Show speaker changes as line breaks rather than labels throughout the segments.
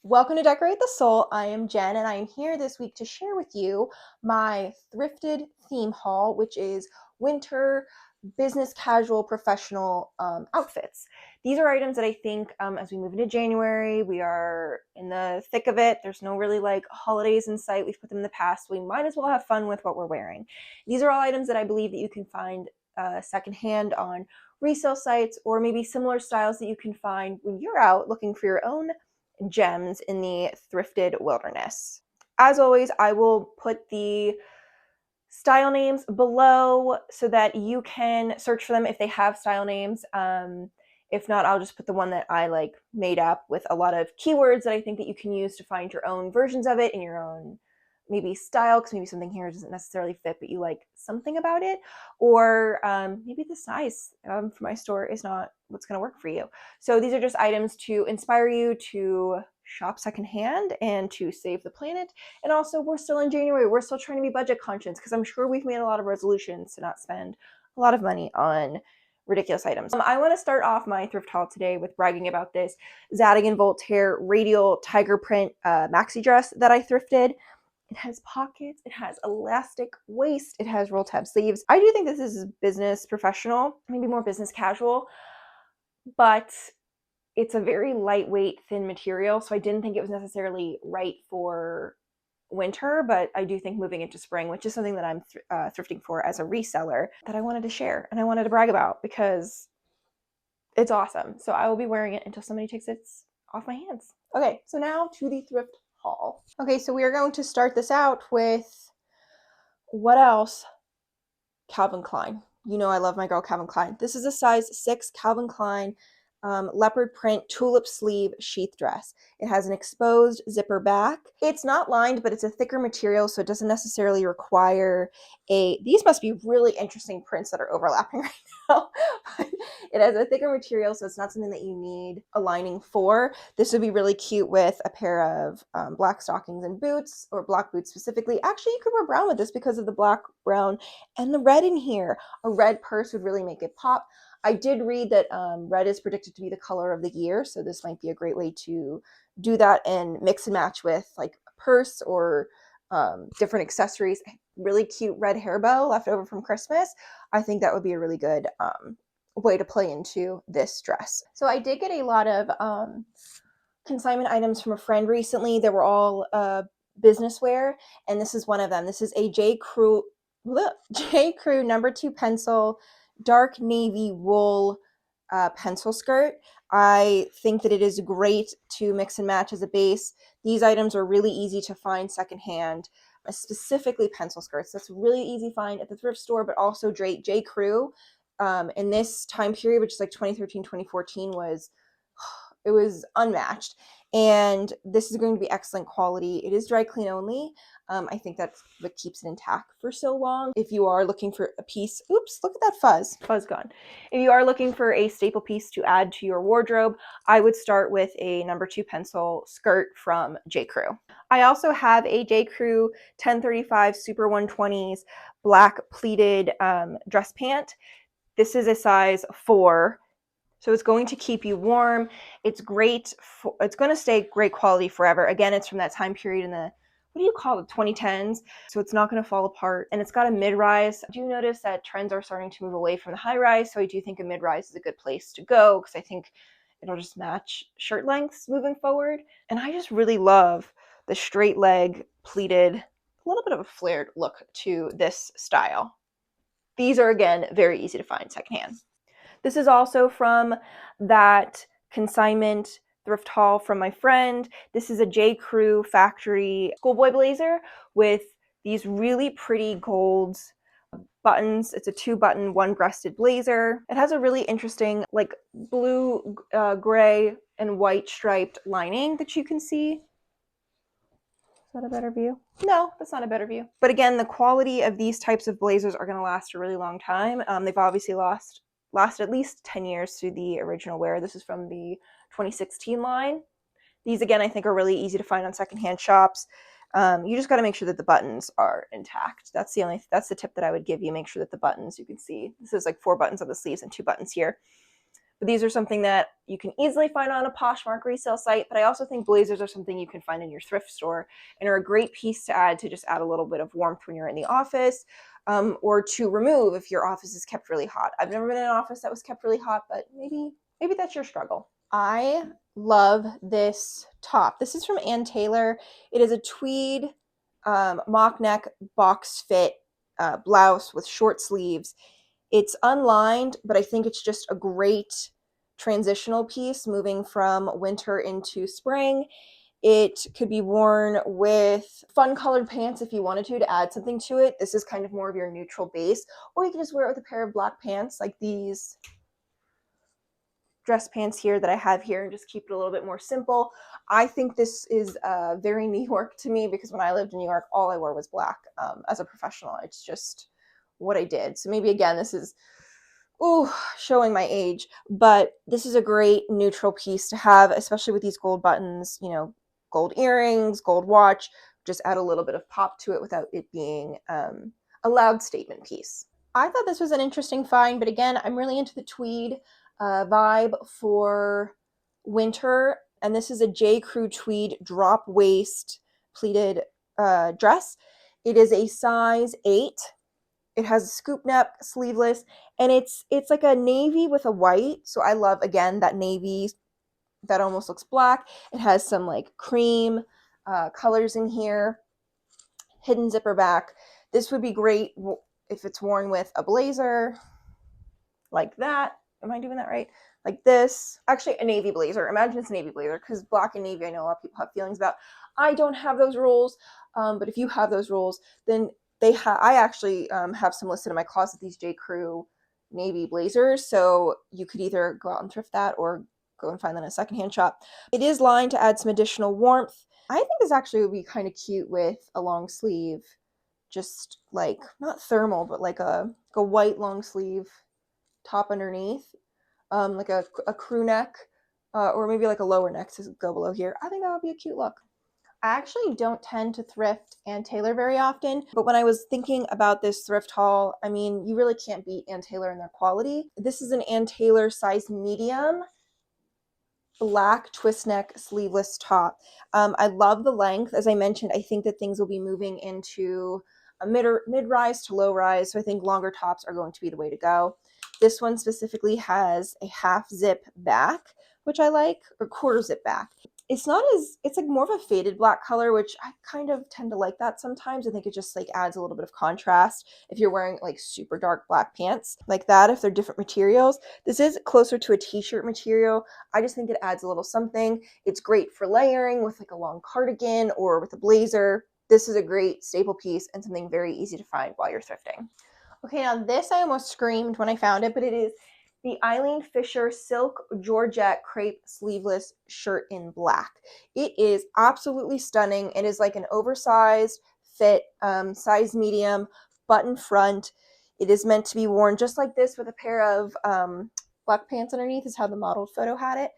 Welcome to Decorate the Soul. I am Jen, and I am here this week to share with you my thrifted theme haul, which is winter business casual professional outfits. These are items that I think as we move into January, we are in the thick of it. There's no really like holidays in sight. We've put them in the past. We might as well have fun with what we're wearing. These are all items that I believe that you can find secondhand on resale sites, or maybe similar styles that you can find when you're out looking for your own gems in the thrifted wilderness. As always, I will put the style names below so that you can search for them if they have style names. If not, I'll just put the one that I made up with a lot of keywords that I think that you can use to find your own versions of it in your own maybe style, because maybe something here doesn't necessarily fit, but you like something about it, or maybe the size for my store is not what's going to work for you. So these are just items to inspire you to shop secondhand and to save the planet. And also, we're still in January. We're still trying to be budget conscious, because I'm sure we've made a lot of resolutions to not spend a lot of money on ridiculous items. I want to start off my thrift haul today with bragging about this Zadig and Voltaire Radial tiger print maxi dress that I thrifted. It has pockets, it has elastic waist, it has roll tab sleeves. I do think this is business professional, maybe more business casual, but it's a very lightweight, thin material, so I didn't think it was necessarily right for winter, but I do think moving into spring, which is something that I'm thrifting for as a reseller, that I wanted to share and I wanted to brag about because it's awesome. So I will be wearing it until somebody takes it off my hands. Okay, so now to the thrift haul. Okay, so we are going to start this out with, what else? Calvin Klein. You know I love my girl Calvin Klein. This is a size 6 Calvin Klein leopard print tulip sleeve sheath dress. It has an exposed zipper back. It's not lined, but it's a thicker material, so it doesn't necessarily require these must be really interesting prints that are overlapping right now. It has a thicker material, so it's not something that you need a lining for. This would be really cute with a pair of black stockings and boots, or black boots specifically. Actually, you could wear brown with this because of the black, brown, and the red in here. A red purse would really make it pop. I did read that red is predicted to be the color of the year, so this might be a great way to do that and mix and match with like a purse or different accessories. Really cute red hair bow left over from Christmas. I think that would be a really good way to play into this dress. So I did get a lot of consignment items from a friend recently. They were all business wear, and this is one of them. This is a J. Crew number 2 pencil dark navy wool pencil skirt. I think that it is great to mix and match as a base. These items are really easy to find secondhand, specifically pencil skirts. That's a really easy find at the thrift store, but also J. Crew in this time period, which is like 2013, 2014, was unmatched. And this is going to be excellent quality. It is dry clean only. I think that's what keeps it intact for so long. If you are looking for a piece, oops, look at that fuzz gone. If you are looking for a staple piece to add to your wardrobe, I would start with a number 2 pencil skirt from J. Crew. I also have a J. Crew 1035 Super 120s black pleated dress pant. This is a size 4. So it's going to keep you warm. It's great. It's going to stay great quality forever. Again, it's from that time period in the, what do you call it, 2010s. So it's not going to fall apart. And it's got a mid-rise. I do notice that trends are starting to move away from the high-rise. So I do think a mid-rise is a good place to go, because I think it'll just match shirt lengths moving forward. And I just really love the straight leg pleated, a little bit of a flared look to this style. These are, again, very easy to find secondhand. This is also from that consignment thrift haul from my friend. This is a J. Crew factory schoolboy blazer with these really pretty gold buttons. It's a 2-button, 1-breasted blazer. It has a really interesting like blue, gray, and white striped lining that you can see. Is that a better view? No, that's not a better view. But again, the quality of these types of blazers are going to last a really long time. They've obviously lasted at least 10 years through the original wear. This is from the 2016 line. These, again, I think are really easy to find on secondhand shops. You just got to make sure that the buttons are intact. That's the tip that I would give you. Make sure that the buttons, you can see, this is like 4 buttons on the sleeves and 2 buttons here. but these are something that you can easily find on a Poshmark resale site. But I also think blazers are something you can find in your thrift store and are a great piece to add to just add a little bit of warmth when you're in the office, or to remove if your office is kept really hot. I've never been in an office that was kept really hot, but maybe that's your struggle. I love this top. This is from Ann Taylor. It is a tweed mock neck box fit blouse with short sleeves. It's unlined, but I think it's just a great transitional piece moving from winter into spring. It could be worn with fun colored pants if you wanted to add something to it. This is kind of more of your neutral base, or you can just wear it with a pair of black pants like these dress pants here that I have here and just keep it a little bit more simple. I think this is very New York to me because when I lived in New York, all I wore was black as a professional. It's just what I did. So maybe again, this is showing my age, but this is a great neutral piece to have, especially with these gold buttons, you know, gold earrings, gold watch, just add a little bit of pop to it without it being a loud statement piece. I thought this was an interesting find, but again, I'm really into the tweed vibe for winter, and this is a J. Crew tweed drop waist pleated dress. It is a size 8. It has a scoop neck, sleeveless, and it's like a navy with a white. So I love, again, that navy that almost looks black. It has some like cream colors in here, hidden zipper back. This would be great if it's worn with a blazer like that. Am I doing that right? Like this. Actually, a navy blazer. Imagine it's a navy blazer, because black and navy I know a lot of people have feelings about. I don't have those rules, but if you have those rules, then I actually have some listed in my closet, these J. Crew navy blazers, so you could either go out and thrift that or go and find them in a secondhand shop. It is lined to add some additional warmth. I think this actually would be kind of cute with a long sleeve, just like, not thermal, but like a white long sleeve top underneath, like a crew neck, or maybe like a lower neck to go below here. I think that would be a cute look. I actually don't tend to thrift Ann Taylor very often, but when I was thinking about this thrift haul, I mean, you really can't beat Ann Taylor in their quality. This is an Ann Taylor size medium, black twist neck sleeveless top. I love the length. As I mentioned, I think that things will be moving into a mid-rise to low-rise, so I think longer tops are going to be the way to go. This one specifically has a half zip back, which I like, or quarter zip back. It's like more of a faded black color, which I kind of tend to like that sometimes. I think it just like adds a little bit of contrast if you're wearing like super dark black pants like that, if they're different materials. This is closer to a t-shirt material. I just think it adds a little something. It's great for layering with like a long cardigan or with a blazer. This is a great staple piece and something very easy to find while you're thrifting. Okay, now this I almost screamed when I found it, but it is the Eileen Fisher Silk Georgette Crepe Sleeveless Shirt in black. It is absolutely stunning. It is like an oversized fit, size medium, button front. It is meant to be worn just like this with a pair of black pants underneath, is how the modeled photo had it.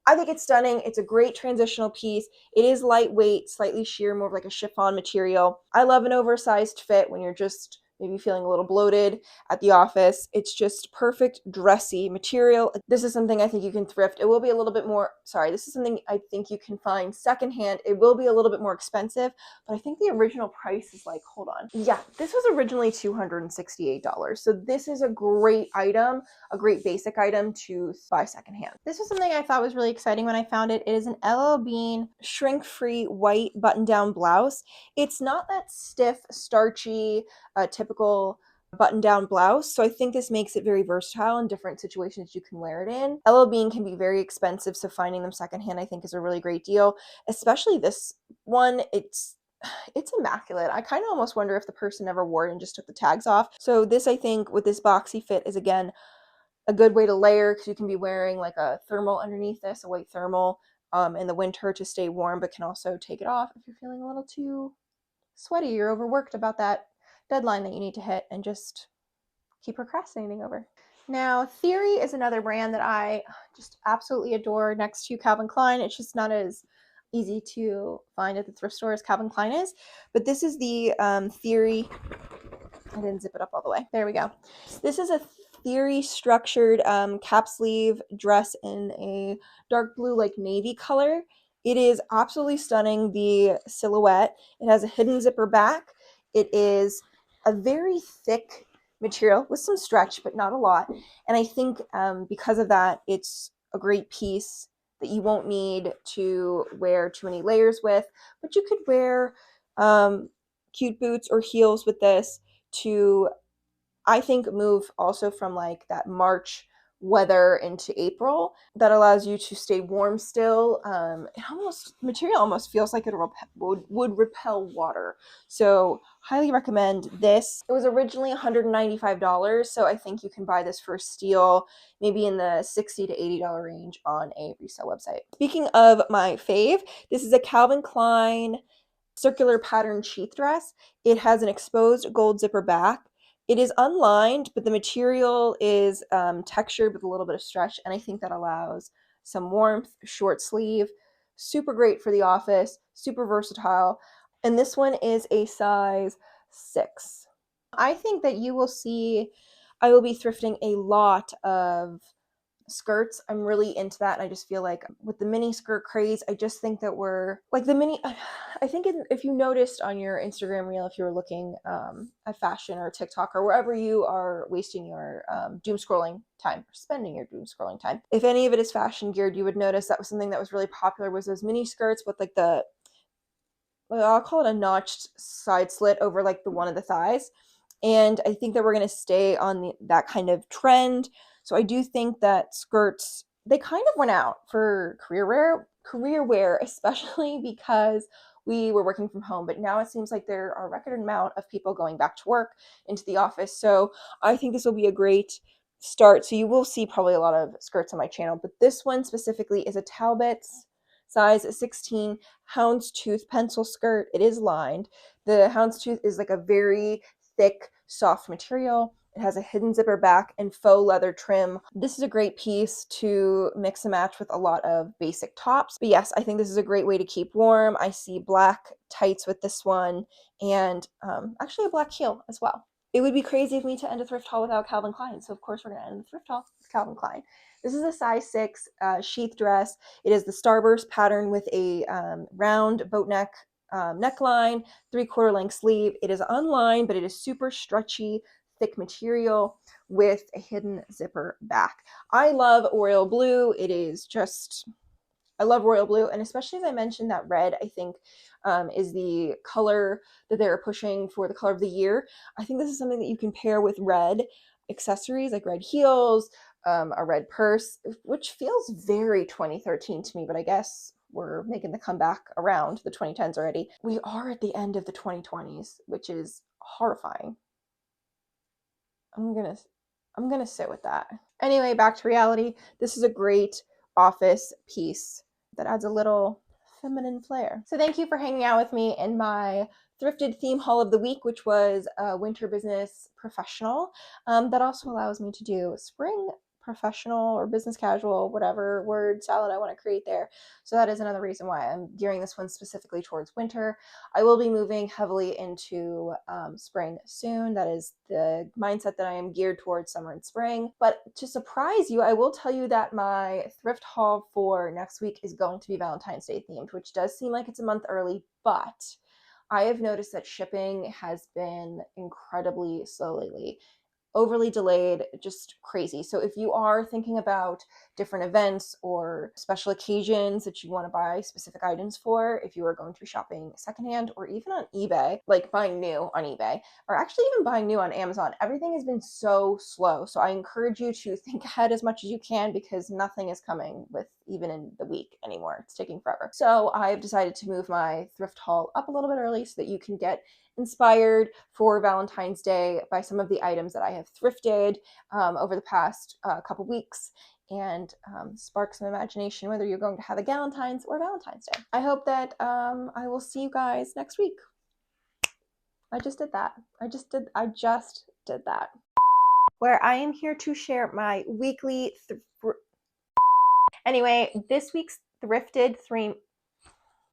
I think it's stunning. It's a great transitional piece. It is lightweight, slightly sheer, more of like a chiffon material. I love an oversized fit when you're just maybe feeling a little bloated at the office. It's just perfect dressy material. This is something I think you can thrift. It will be a little bit more, this is something I think you can find secondhand. It will be a little bit more expensive, but I think the original price is like, hold on. Yeah, this was originally $268. So this is a great item, a great basic item to buy secondhand. This was something I thought was really exciting when I found it. It is an LL Bean shrink-free white button-down blouse. It's not that stiff, starchy, typical button-down blouse, so I think this makes it very versatile in different situations you can wear it in. LL Bean can be very expensive, so finding them secondhand I think is a really great deal, especially this one. It's immaculate. I kind of almost wonder if the person never wore it and just took the tags off. So this, I think, with this boxy fit is, again, a good way to layer, because you can be wearing like a thermal underneath this, a white thermal, in the winter to stay warm, but can also take it off if you're feeling a little too sweaty or overworked about that deadline that you need to hit and just keep procrastinating over. Now, Theory is another brand that I just absolutely adore next to Calvin Klein. It's just not as easy to find at the thrift store as Calvin Klein is, but this is the Theory. I didn't zip it up all the way. There we go. This is a theory structured cap sleeve dress in a dark blue, like navy color. It is absolutely stunning, the silhouette. It has a hidden zipper back. It is a very thick material with some stretch, but not a lot. And I think because of that, it's a great piece that you won't need to wear too many layers with, but you could wear cute boots or heels with this to, I think, move also from like that March weather into April. That allows you to stay warm still. Material almost feels like it would repel water. So highly recommend this. It was originally $195, so I think you can buy this for a steal, maybe in the $60 to $80 range on a resale website. Speaking of my fave, this is a Calvin Klein circular pattern sheath dress. It has an exposed gold zipper back. It is unlined, but the material is textured with a little bit of stretch, and I think that allows some warmth. Short sleeve, super great for the office, super versatile. And this one is a size 6. I think that you will see, I will be thrifting a lot of skirts. I'm really into that, and I just feel like with the mini skirt craze, I just think that we're like the mini I think if you noticed on your Instagram reel, if you were looking at fashion or TikTok or wherever you are wasting your doom scrolling time or spending your doom scrolling time, if any of it is fashion geared, you would notice that was something that was really popular, was those mini skirts with like the, I'll call it a notched side slit over like the one of the thighs. And I think that we're going to stay on that kind of trend. So I do think that skirts, they kind of went out for career wear, especially because we were working from home. But now it seems like there are a record amount of people going back to work into the office. So I think this will be a great start. So you will see probably a lot of skirts on my channel, but this one specifically is a Talbot's size 16 houndstooth pencil skirt. It is lined. The houndstooth is like a very thick, soft material. It has a hidden zipper back and faux leather trim. This is a great piece to mix and match with a lot of basic tops. But yes, I think this is a great way to keep warm. I see black tights with this one, and actually a black heel as well. It would be crazy of me to end a thrift haul without Calvin Klein, so of course we're going to end the thrift haul with Calvin Klein. This is a size 6 sheath dress. It is the starburst pattern with a round boat neck neckline, 3/4 length sleeve. It is unlined, but it is super stretchy, thick material with a hidden zipper back. I love royal blue. It is just, I love royal blue, and especially as I mentioned, that red, I think, is the color that they're pushing for the color of the year. I think this is something that you can pair with red accessories, like red heels, a red purse, which feels very 2013 to me, but I guess we're making the comeback around the 2010s already. We are at the end of the 2020s, which is horrifying. I'm gonna sit with that. Anyway, back to reality. This is a great office piece that adds a little feminine flair. So thank you for hanging out with me in my thrifted theme haul of the week, which was a winter business professional. That also allows me to do spring professional or business casual, whatever word salad I want to create there. So that is another reason why I'm gearing this one specifically towards winter. I will be moving heavily into spring soon. That is the mindset that I am geared towards summer and spring. But to surprise you, I will tell you that my thrift haul for next week is going to be Valentine's Day themed, which does seem like it's a month early, but I have noticed that shipping has been incredibly slow lately. Overly delayed, just crazy. So if you are thinking about different events or special occasions that you want to buy specific items for, if you are going to be shopping secondhand or even on eBay, like buying new on eBay, or actually even buying new on Amazon, everything has been so slow. So I encourage you to think ahead as much as you can, because nothing is coming with even in the week anymore. It's taking forever. So I've decided to move my thrift haul up a little bit early so that you can get inspired for Valentine's Day by some of the items that I have thrifted over the past couple weeks, and spark some imagination whether you're going to have a Galentine's or Valentine's Day. I hope that I will see you guys next week. I just did that. I just did that. Where I am here to share my weekly anyway, this week's thrifted